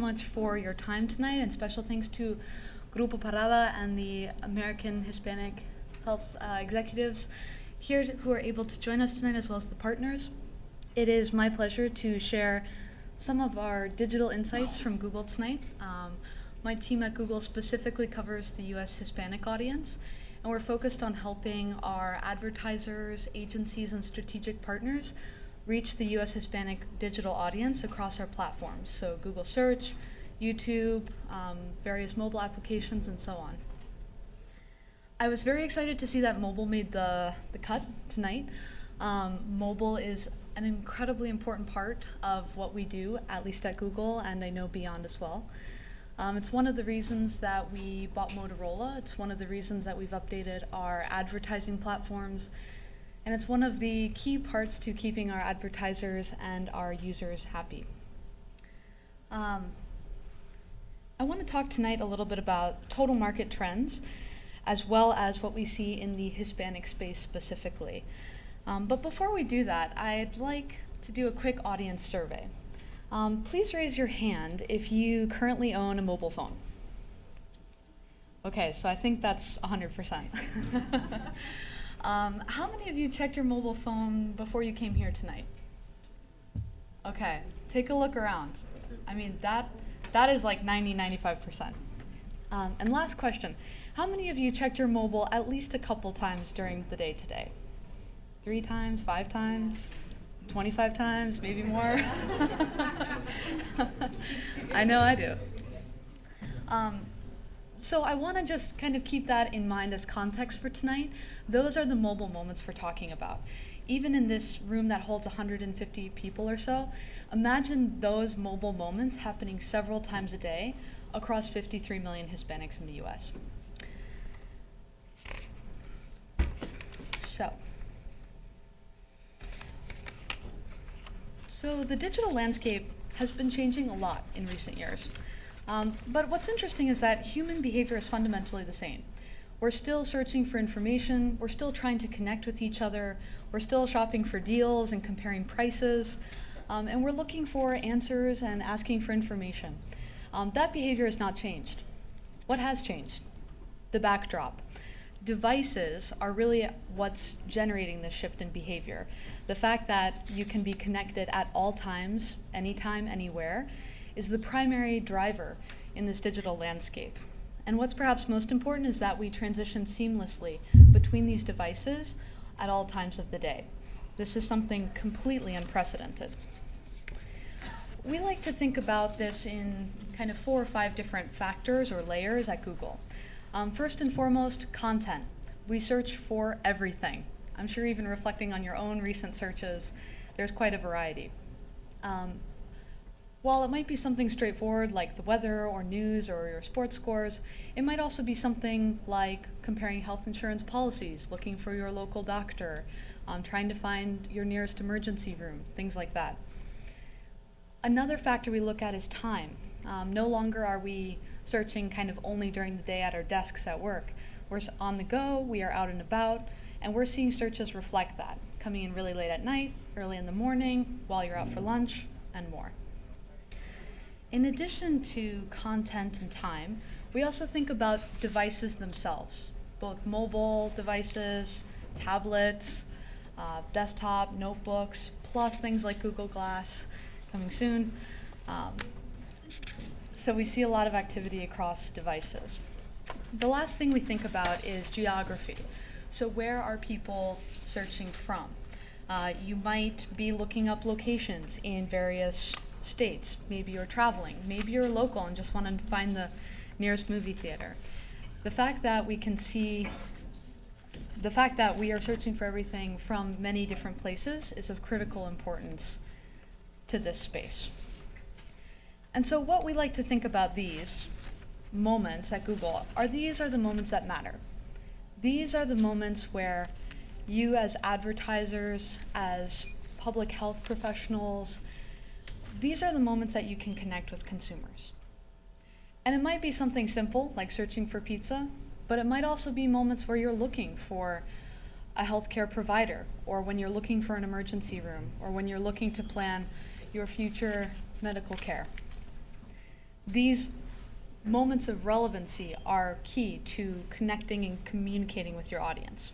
much for your time tonight, and special thanks to Grupo Parada and the American Hispanic Health executives here who are able to join us tonight, as well as the partners. It is my pleasure to share some of our digital insights from Google tonight. My team at Google specifically covers the US Hispanic audience, and we're focused on helping our advertisers, agencies, and strategic partners reach the US Hispanic digital audience across our platforms, so Google Search, YouTube, various mobile applications, and so on. I was very excited to see that mobile made the cut tonight. Mobile is an incredibly important part of what we do, at least at Google, and I know beyond as well. It's one of the reasons that we bought Motorola. It's one of the reasons that we've updated our advertising platforms. And it's one of the key parts to keeping our advertisers and our users happy. I want to talk tonight a little bit about total market trends, as well as what we see in the Hispanic space specifically. But before we do that, I'd like to do a quick audience survey. Please raise your hand if you currently own a mobile phone. Okay, so I think that's 100%. How many of you checked your mobile phone before you came here tonight? Okay, take a look around. I mean, that is like 95%. And last question, how many of you checked your mobile at least a couple times during the day today? 3 times, 5 times, 25 times, maybe more? I know I do. So I want to just kind of keep that in mind as context for tonight. Those are the mobile moments we're talking about. Even in this room that holds 150 people or so, imagine those mobile moments happening several times a day across 53 million Hispanics in the US. So the digital landscape has been changing a lot in recent years. But what's interesting is that human behavior is fundamentally the same. We're still searching for information, we're still trying to connect with each other, we're still shopping for deals and comparing prices, and we're looking for answers and asking for information. That behavior has not changed. What has changed? The backdrop. Devices are really what's generating this shift in behavior. The fact that you can be connected at all times, anytime, anywhere, is the primary driver in this digital landscape. And what's perhaps most important is that we transition seamlessly between these devices at all times of the day. This is something completely unprecedented. We like to think about this in kind of 4 or 5 different factors or layers at Google. First and foremost, content. We search for everything. I'm sure even reflecting on your own recent searches, there's quite a variety. While it might be something straightforward like the weather or news or your sports scores, it might also be something like comparing health insurance policies, looking for your local doctor, trying to find your nearest emergency room, things like that. Another factor we look at is time. No longer are we searching kind of only during the day at our desks at work. We're on the go, we are out and about, and we're seeing searches reflect that, coming in really late at night, early in the morning, while you're out for lunch, and more. In addition to content and time, we also think about devices themselves, both mobile devices, tablets, desktop, notebooks, plus things like Google Glass coming soon. So we see a lot of activity across devices. The last thing we think about is geography. So where are people searching from? You might be looking up locations in various states. Maybe you're traveling. Maybe you're local and just want to find the nearest movie theater. The fact that we are searching for everything from many different places is of critical importance to this space. And so what we like to think about these moments at Google these are the moments that matter. These are the moments where you as advertisers, as public health professionals, these are the moments that you can connect with consumers. And it might be something simple like searching for pizza, but it might also be moments where you're looking for a healthcare provider, or when you're looking for an emergency room, or when you're looking to plan your future medical care. These moments of relevancy are key to connecting and communicating with your audience.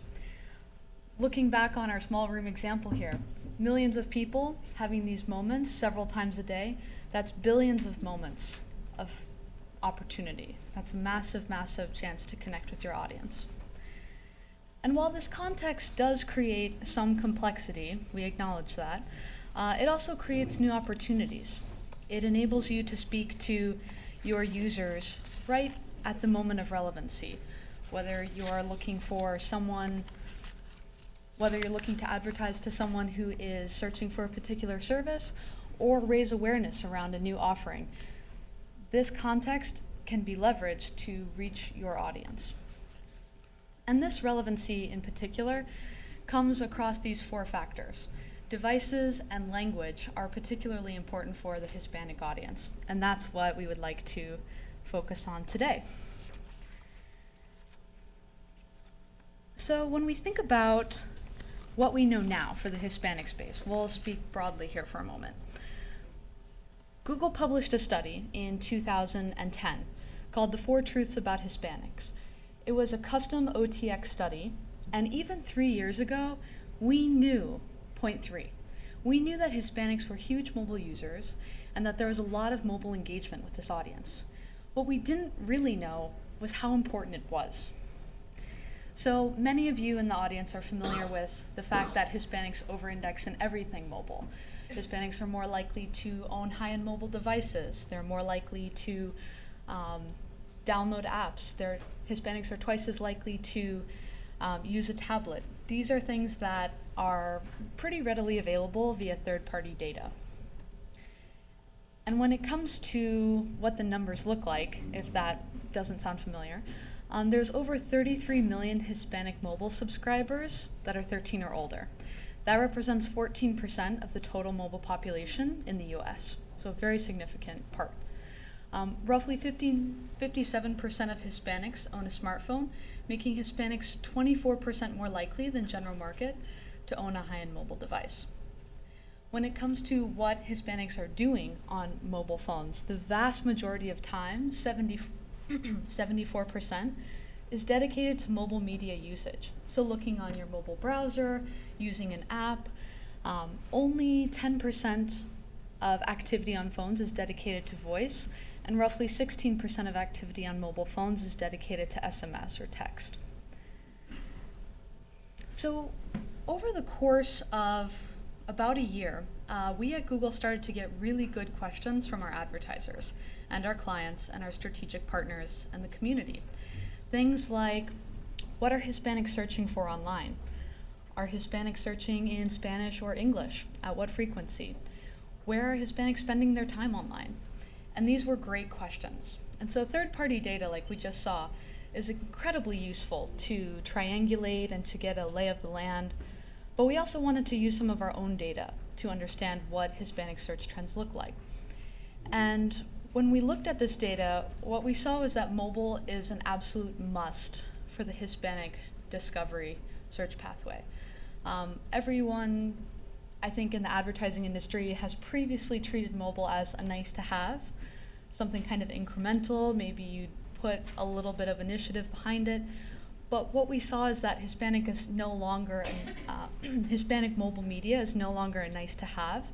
Looking back on our small room example here, millions of people having these moments several times a day, that's billions of moments of opportunity. That's a massive, massive chance to connect with your audience. And while this context does create some complexity, we acknowledge that, it also creates new opportunities. It enables you to speak to your users right at the moment of relevancy, whether you are looking for someone, whether you're looking to advertise to someone who is searching for a particular service or raise awareness around a new offering. This context can be leveraged to reach your audience. And this relevancy in particular comes across these 4 factors. Devices and language are particularly important for the Hispanic audience, and that's what we would like to focus on today. So when we think about what we know now for the Hispanic space, we'll speak broadly here for a moment. Google published a study in 2010 called The 4 Truths About Hispanics. It was a custom OTX study, and even 3 years ago, we knew point 3. We knew that Hispanics were huge mobile users and that there was a lot of mobile engagement with this audience. What we didn't really know was how important it was. So many of you in the audience are familiar with the fact that Hispanics over-index in everything mobile. Hispanics are more likely to own high-end mobile devices. They're more likely to download apps. Hispanics are twice as likely to use a tablet. These are things that are pretty readily available via third-party data. And when it comes to what the numbers look like, if that doesn't sound familiar, there's over 33 million Hispanic mobile subscribers that are 13 or older. That represents 14% of the total mobile population in the US, so a very significant part. Roughly 57% of Hispanics own a smartphone, making Hispanics 24% more likely than general market to own a high-end mobile device. When it comes to what Hispanics are doing on mobile phones, the vast majority of time, 74%, is dedicated to mobile media usage. So looking on your mobile browser, using an app, only 10% of activity on phones is dedicated to voice, and roughly 16% of activity on mobile phones is dedicated to SMS or text. So over the course of about a year, we at Google started to get really good questions from our advertisers and our clients and our strategic partners and the community. Things like, what are Hispanics searching for online? Are Hispanics searching in Spanish or English? At what frequency? Where are Hispanics spending their time online? And these were great questions. And so third-party data, like we just saw, is incredibly useful to triangulate and to get a lay of the land. But we also wanted to use some of our own data to understand what Hispanic search trends look like. And when we looked at this data, what we saw was that mobile is an absolute must for the Hispanic discovery search pathway. Everyone, I think, in the advertising industry has previously treated mobile as a nice to have, something kind of incremental. Maybe you put a little bit of initiative behind it. But what we saw is that Hispanic is no longer, Hispanic mobile media is no longer a nice to have.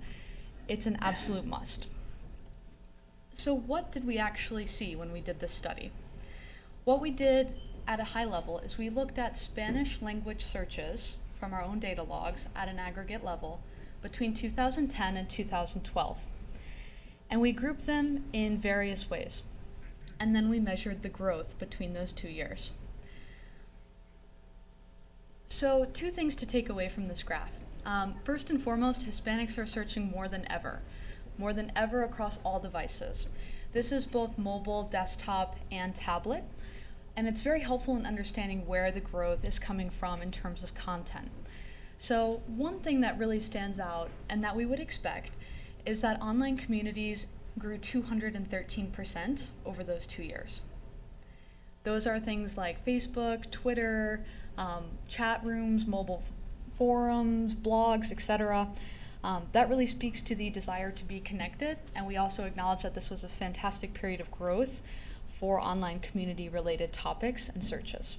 It's an absolute must. So what did we actually see when we did this study? What we did at a high level is we looked at Spanish language searches from our own data logs at an aggregate level between 2010 and 2012. And we grouped them in various ways. And then we measured the growth between those 2 years. So 2 things to take away from this graph. First and foremost, Hispanics are searching more than ever across all devices. This is both mobile, desktop, and tablet, and it's very helpful in understanding where the growth is coming from in terms of content. So one thing that really stands out, and that we would expect, is that online communities grew 213% over those 2 years. Those are things like Facebook, Twitter, chat rooms, mobile forums, blogs, etc. That really speaks to the desire to be connected, and we also acknowledge that this was a fantastic period of growth for online community-related topics and searches.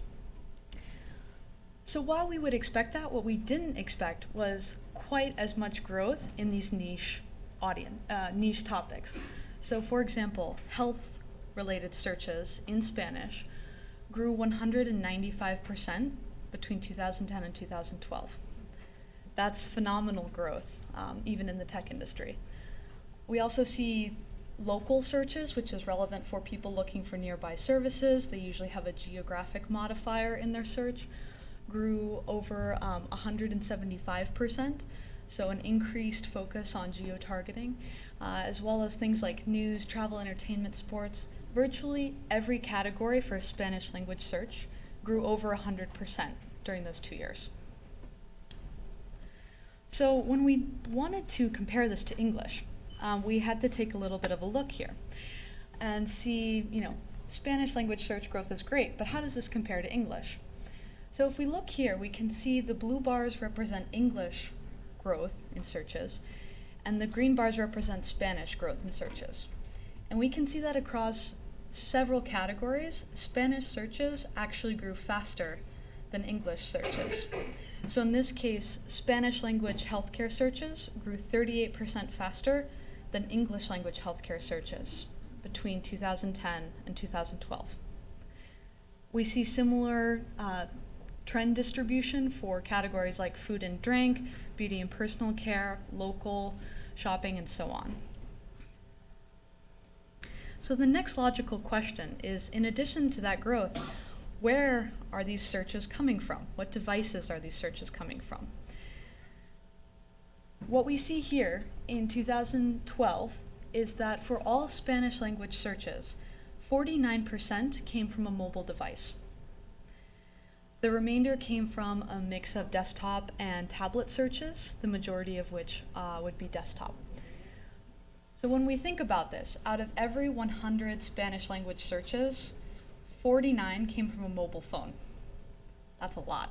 So while we would expect that, what we didn't expect was quite as much growth in these niche topics. So for example, health-related searches in Spanish grew 195% between 2010 and 2012. That's phenomenal growth, even in the tech industry. We also see local searches, which is relevant for people looking for nearby services. They usually have a geographic modifier in their search, grew over 175%, so an increased focus on geo-targeting, as well as things like news, travel, entertainment, sports. Virtually every category for Spanish language search grew over 100% during those 2 years. So when we wanted to compare this to English, we had to take a little bit of a look here and see, Spanish language search growth is great, but how does this compare to English? So if we look here, we can see the blue bars represent English growth in searches, and the green bars represent Spanish growth in searches. And we can see that across several categories, Spanish searches actually grew faster than English searches. So in this case, Spanish language healthcare searches grew 38% faster than English language healthcare searches between 2010 and 2012. We see similar trend distribution for categories like food and drink, beauty and personal care, local, shopping, and so on. So the next logical question is, in addition to that growth, where are these searches coming from? What devices are these searches coming from? What we see here in 2012 is that for all Spanish language searches, 49% came from a mobile device. The remainder came from a mix of desktop and tablet searches, the majority of which would be desktop. So when we think about this, out of every 100 Spanish language searches, 49 came from a mobile phone. That's a lot.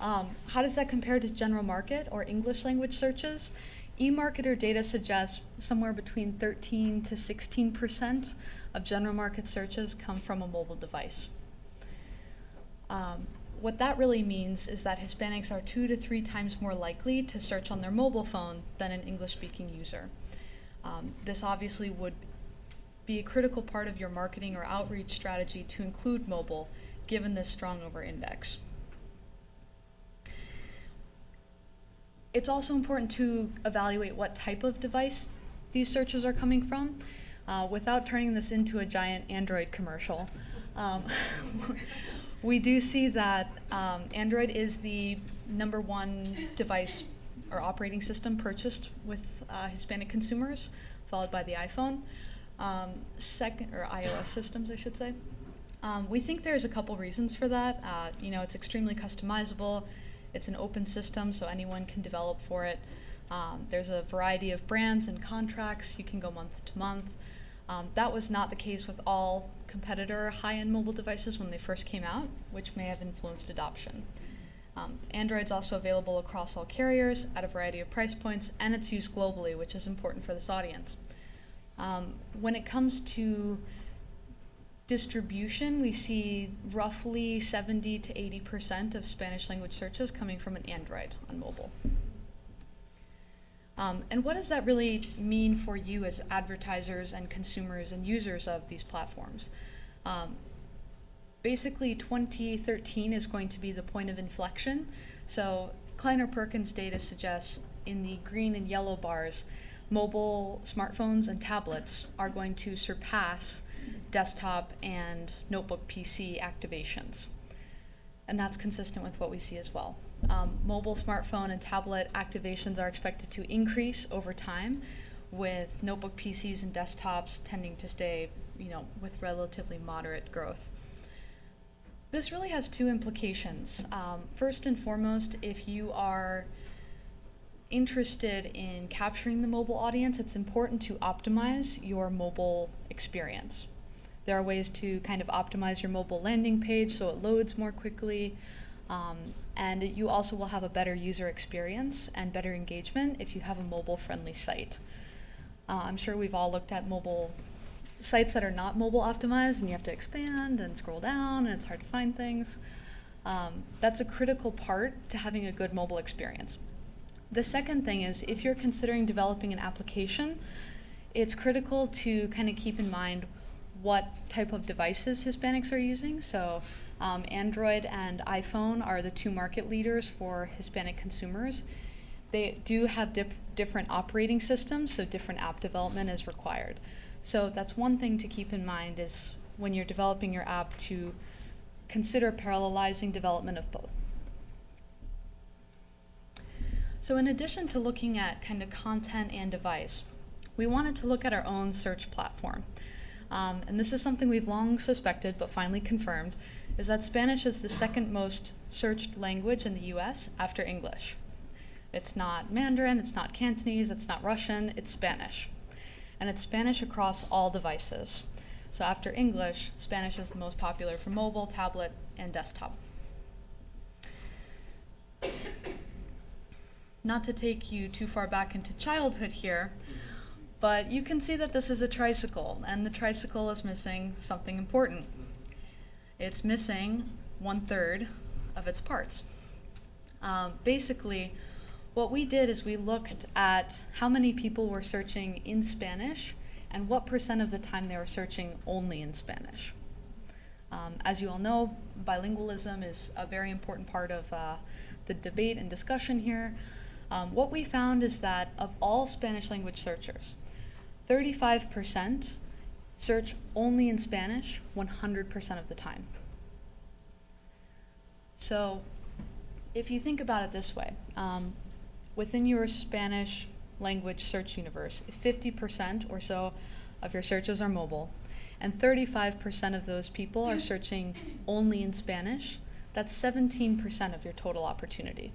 How does that compare to general market or English language searches? eMarketer data suggests somewhere between 13 to 16% of general market searches come from a mobile device. What that really means is that Hispanics are 2 to 3 times more likely to search on their mobile phone than an English-speaking user. This obviously would be a critical part of your marketing or outreach strategy to include mobile, given this strong over-index. It's also important to evaluate what type of device these searches are coming from, without turning this into a giant Android commercial. We do see that Android is the #1 device or operating system purchased with Hispanic consumers, followed by the iPhone, or iOS systems, I should say. We think there's a couple reasons for that. It's extremely customizable. It's an open system, so anyone can develop for it. There's a variety of brands and contracts. You can go month to month. That was not the case with all competitor high-end mobile devices when they first came out, which may have influenced adoption. Android's also available across all carriers at a variety of price points, and it's used globally, which is important for this audience. When it comes to distribution, we see roughly 70 to 80% of Spanish language searches coming from an Android on mobile. And what does that really mean for you as advertisers and consumers and users of these platforms? Basically, 2013 is going to be the point of inflection. So Kleiner Perkins data suggests in the green and yellow bars, mobile smartphones and tablets are going to surpass desktop and notebook PC activations. And that's consistent with what we see as well. Mobile, smartphone, and tablet activations are expected to increase over time, with notebook PCs and desktops tending to stay, with relatively moderate growth. This really has two implications. First and foremost, if you are interested in capturing the mobile audience, it's important to optimize your mobile experience. There are ways to kind of optimize your mobile landing page so it loads more quickly. And you also will have a better user experience and better engagement if you have a mobile-friendly site. I'm sure we've all looked at mobile sites that are not mobile optimized, and you have to expand and scroll down, and it's hard to find things. That's a critical part to having a good mobile experience. The second thing is, if you're considering developing an application, it's critical to kind of keep in mind what type of devices Hispanics are using. So Android and iPhone are the two market leaders for Hispanic consumers. They do have different operating systems, so different app development is required. So that's one thing to keep in mind, is when you're developing your app, to consider parallelizing development of both. So in addition to looking at kind of content and device, we wanted to look at our own search platform. And this is something we've long suspected, but finally confirmed, is that Spanish is the second most searched language in the US after English. It's not Mandarin, it's not Cantonese, it's not Russian, it's Spanish. And it's Spanish across all devices. So after English, Spanish is the most popular for mobile, tablet, and desktop. Not to take you too far back into childhood here, but you can see that this is a tricycle, and the tricycle is missing something important. It's missing 1/3 of its parts. Basically, what we did is we looked at how many people were searching in Spanish and what % of the time they were searching only in Spanish. As you all know, bilingualism is a very important part of the debate and discussion here. What we found is that of all Spanish language searchers, 35% search only in Spanish 100% of the time. So if you think about it this way, within your Spanish language search universe, if 50% or so of your searches are mobile, and 35% of those people are searching only in Spanish, that's 17% of your total opportunity.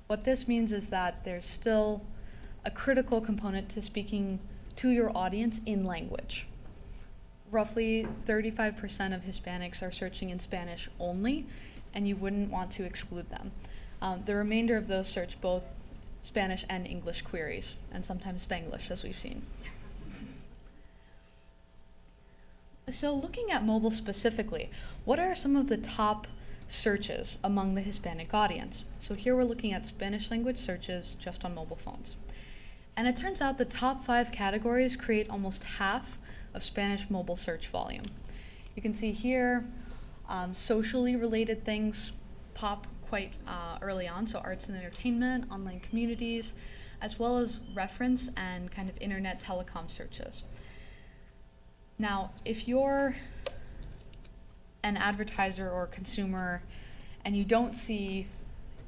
What this means is that there's still a critical component to speaking to your audience in language. Roughly 35% of Hispanics are searching in Spanish only, and you wouldn't want to exclude them. The remainder of those search both Spanish and English queries, and sometimes Spanglish, as we've seen. So looking at mobile specifically, what are some of the top searches among the Hispanic audience? So here we're looking at Spanish language searches just on mobile phones. And it turns out the top 5 categories create almost half of Spanish mobile search volume. You can see here, socially related things pop quite early on, so arts and entertainment, online communities, as well as reference and kind of internet telecom searches. Now, if you're an advertiser or consumer and you don't see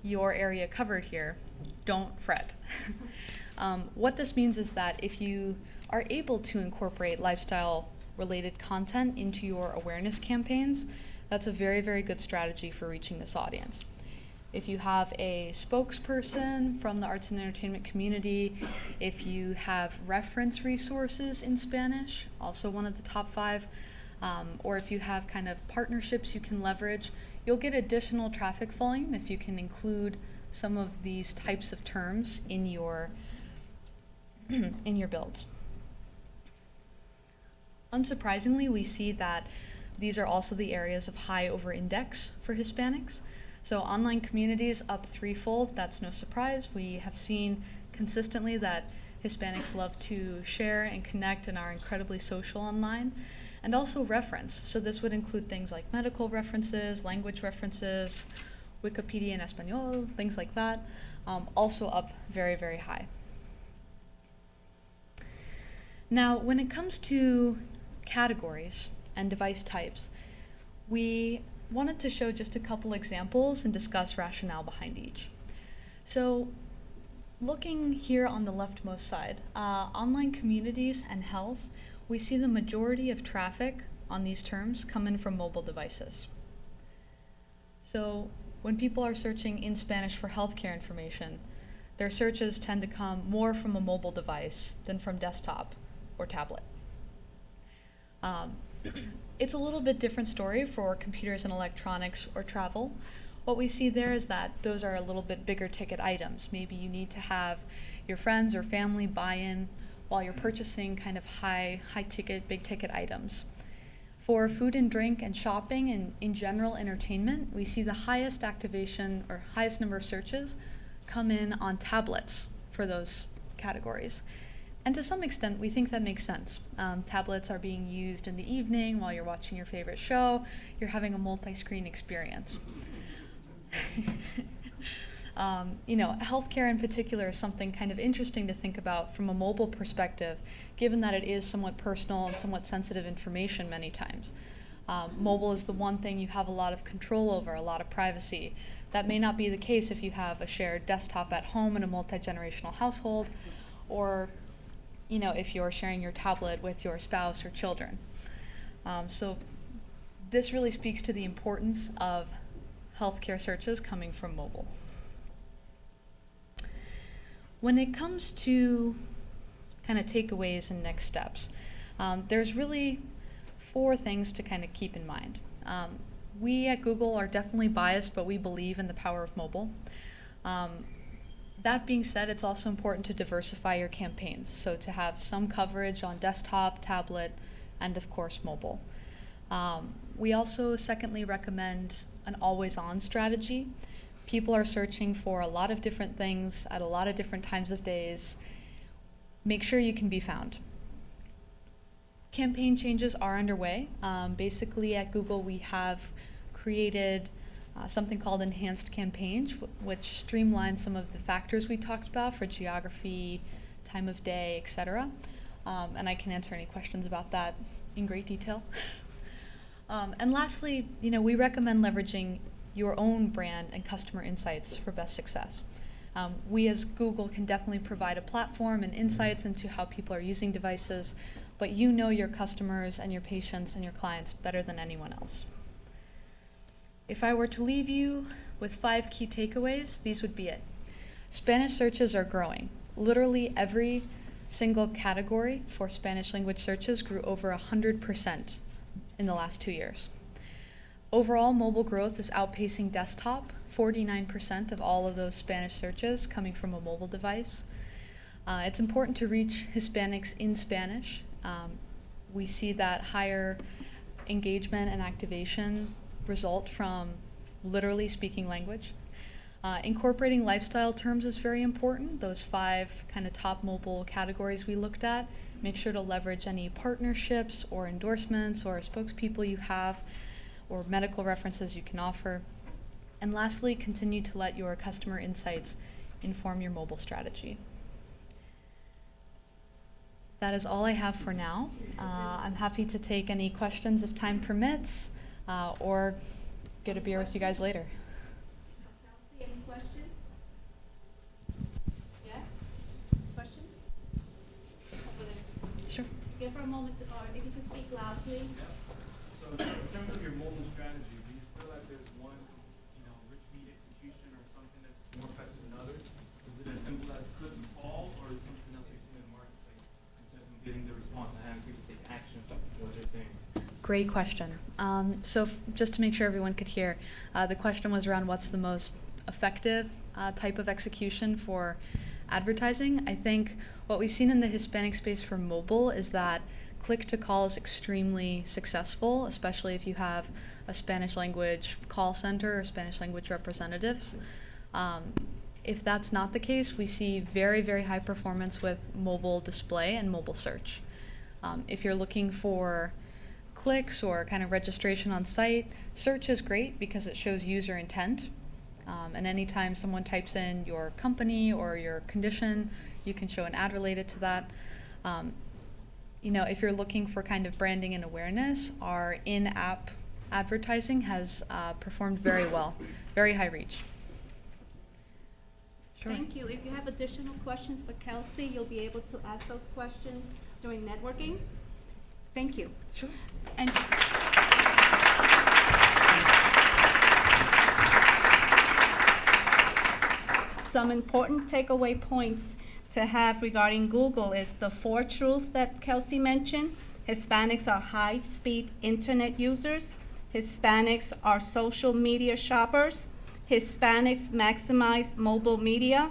your area covered here, don't fret. What this means is that if you are able to incorporate lifestyle-related content into your awareness campaigns, that's a very, very good strategy for reaching this audience. If you have a spokesperson from the arts and entertainment community, if you have reference resources in Spanish, also one of the top 5, or if you have kind of partnerships you can leverage, you'll get additional traffic volume if you can include some of these types of terms in your in your builds. Unsurprisingly, we see that these are also the areas of high over-index for Hispanics. So online communities up 3-fold, that's no surprise. We have seen consistently that Hispanics love to share and connect and are incredibly social online. And also reference. So this would include things like medical references, language references, Wikipedia in Espanol, things like that. Also up very, very high. Now, when it comes to categories and device types, we wanted to show just a couple examples and discuss rationale behind each. So looking here on the leftmost side, online communities and health, we see the majority of traffic on these terms come in from mobile devices. So when people are searching in Spanish for healthcare information, their searches tend to come more from a mobile device than from desktop or tablet. It's a little bit different story for computers and electronics or travel, what we see there is that those are a little bit bigger ticket items. Maybe you need to have your friends or family buy in while you're purchasing kind of high ticket, big ticket items. For food and drink and shopping and in general entertainment, we see the highest activation or highest number of searches come in on tablets for those categories. And to some extent, we think that makes sense. Tablets are being used in the evening while you're watching your favorite show. You're having a multi-screen experience. Healthcare in particular is something kind of interesting to think about from a mobile perspective, given that it is somewhat personal and somewhat sensitive information many times. Mobile is the one thing you have a lot of control over, a lot of privacy. That may not be the case if you have a shared desktop at home in a multi-generational household, or if you're sharing your tablet with your spouse or children. So this really speaks to the importance of healthcare searches coming from mobile. When it comes to kind of takeaways and next steps, there's really 4 things to kind of keep in mind. We at Google are definitely biased, but we believe in the power of mobile. That being said, it's also important to diversify your campaigns, so to have some coverage on desktop, tablet, and of course mobile. We also secondly recommend an always-on strategy. People are searching for a lot of different things at a lot of different times of days. Make sure you can be found. Campaign changes are underway. Basically at Google we have created something called enhanced campaigns, which streamlines some of the factors we talked about for geography, time of day, etc. And I can answer any questions about that in great detail. And lastly, we recommend leveraging your own brand and customer insights for best success. We as Google can definitely provide a platform and insights into how people are using devices, but you know your customers and your patients and your clients better than anyone else. If I were to leave you with 5 key takeaways, these would be it. Spanish searches are growing. Literally every single category for Spanish language searches grew over 100% in the last 2 years. Overall, mobile growth is outpacing desktop, 49% of all of those Spanish searches coming from a mobile device. It's important to reach Hispanics in Spanish. We see that higher engagement and activation result from literally speaking language. Incorporating lifestyle terms is very important. Those 5 kind of top mobile categories we looked at. Make sure to leverage any partnerships or endorsements or spokespeople you have or medical references you can offer. And lastly, continue to let your customer insights inform your mobile strategy. That is all I have for now. I'm happy to take any questions if time permits, or get a beer with you guys later. Kelsey, any questions? Yes? Questions? Over there. Sure. Give her a moment to, if you could speak loudly. So in terms of your mobile strategy, do you feel like there's one, rich meat execution or something that's more effective than others? Is it as simple as click to call, or is something else you've seen in the marketplace in terms of getting the response and having people take action for their things? Great question. So just to make sure everyone could hear, the question was around what's the most effective type of execution for advertising. I think what we've seen in the Hispanic space for mobile is that click-to-call is extremely successful, especially if you have a Spanish language call center or Spanish language representatives. If that's not the case, we see very, very high performance with mobile display and mobile search. If you're looking for clicks or kind of registration on site, search is great because it shows user intent. And anytime someone types in your company or your condition, you can show an ad related to that. If you're looking for kind of branding and awareness, our in-app advertising has performed very well, very high reach. Sure. Thank you. If you have additional questions for Kelsey, you'll be able to ask those questions during networking. Thank you. Sure. And some important takeaway points to have regarding Google is the 4 truths that Kelsey mentioned. Hispanics are high-speed internet users. Hispanics are social media shoppers. Hispanics maximize mobile media.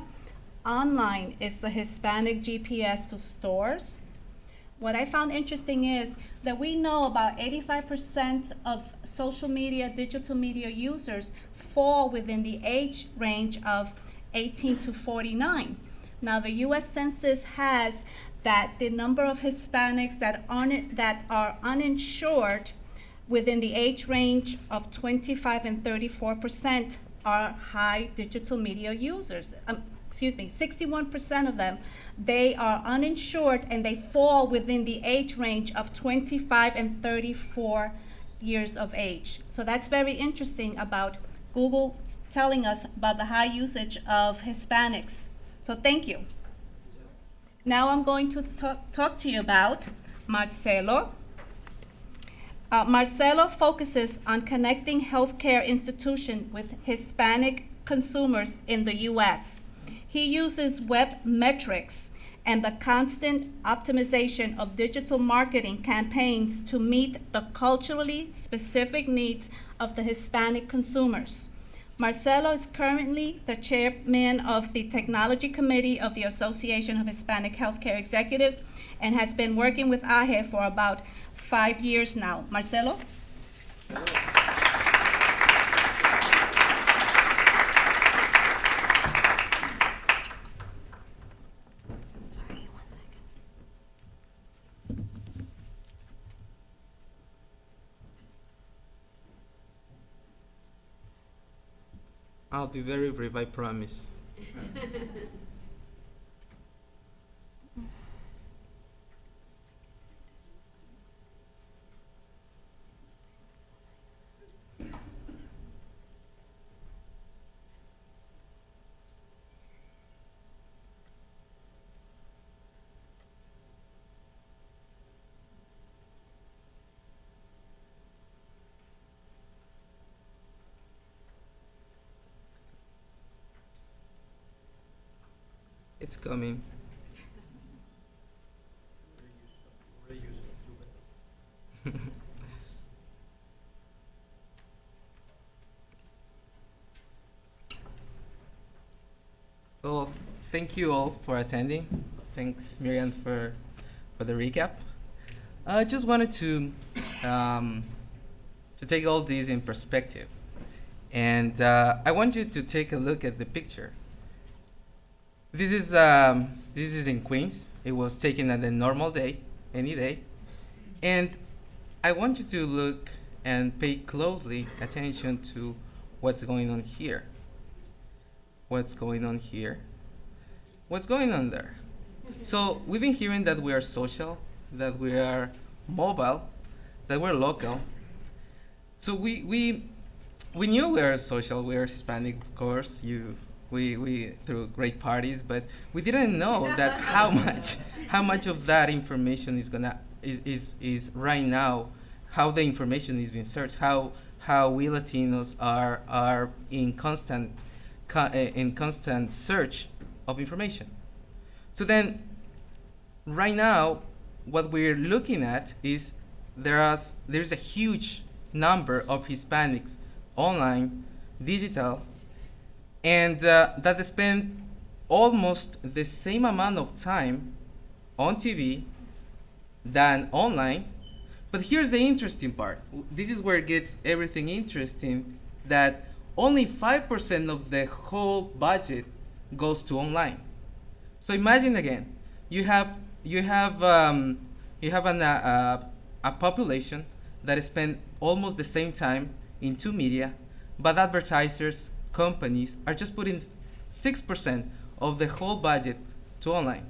Online is the Hispanic GPS to stores. What I found interesting is that we know about 85% of social media, digital media users fall within the age range of 18 to 49. Now, the U.S. Census has that the number of Hispanics that are uninsured within the age range of 25 and 34% are high digital media users. 61% of them, they are uninsured and they fall within the age range of 25 and 34 years of age. So that's very interesting about Google telling us about the high usage of Hispanics. So thank you. Now I'm going to talk to you about Marcelo. Marcelo focuses on connecting healthcare institutions with Hispanic consumers in the U.S. He uses web metrics and the constant optimization of digital marketing campaigns to meet the culturally specific needs of the Hispanic consumers. Marcelo is currently the chairman of the Technology Committee of the Association of Hispanic Healthcare Executives and has been working with AHE for about 5 years now. Marcelo? I'll be very brief, I promise. It's coming. Well, thank you all for attending. Thanks, Miriam, for the recap. I just wanted to take all these in perspective, and I want you to take a look at the picture. This is in Queens. It was taken on a normal day, any day, and I want you to look and pay closely attention to what's going on here. What's going on here? What's going on there? So we've been hearing that we are social, that we are mobile, that we're local. So we knew we are social. We are Hispanic, of course. We through great parties, but we didn't know that how much of that information is right now, how the information is being searched, how we Latinos are in constant search of information. So then, right now, what we're looking at is there's a huge number of Hispanics online, digital, and that they spend almost the same amount of time on TV than online. But here's the interesting part. This is where it gets everything interesting, that only 5% of the whole budget goes to online. So imagine again, you have a population that spend almost the same time into media, but advertisers, companies are just putting 6% of the whole budget to online.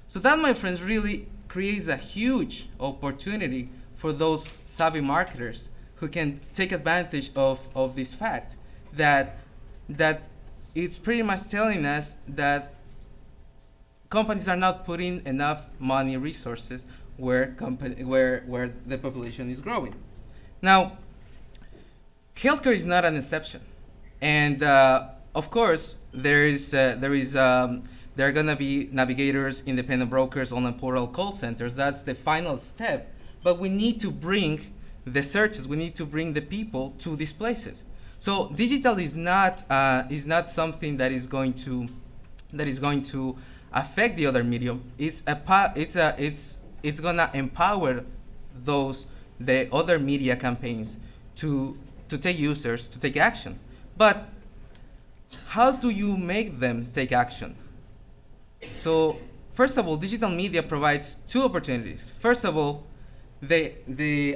So that, my friends, really creates a huge opportunity for those savvy marketers who can take advantage of this fact that it's pretty much telling us that companies are not putting enough money, resources where the population is growing. Now, healthcare is not an exception. And of course, there are going to be navigators, independent brokers, online portal, call centers. That's the final step. But we need to bring the searches. We need to bring the people to these places. So digital is not something that is going to affect the other medium. It's gonna empower the other media campaigns to take users to take action. But how do you make them take action? So first of all, digital media provides two opportunities. First of all, the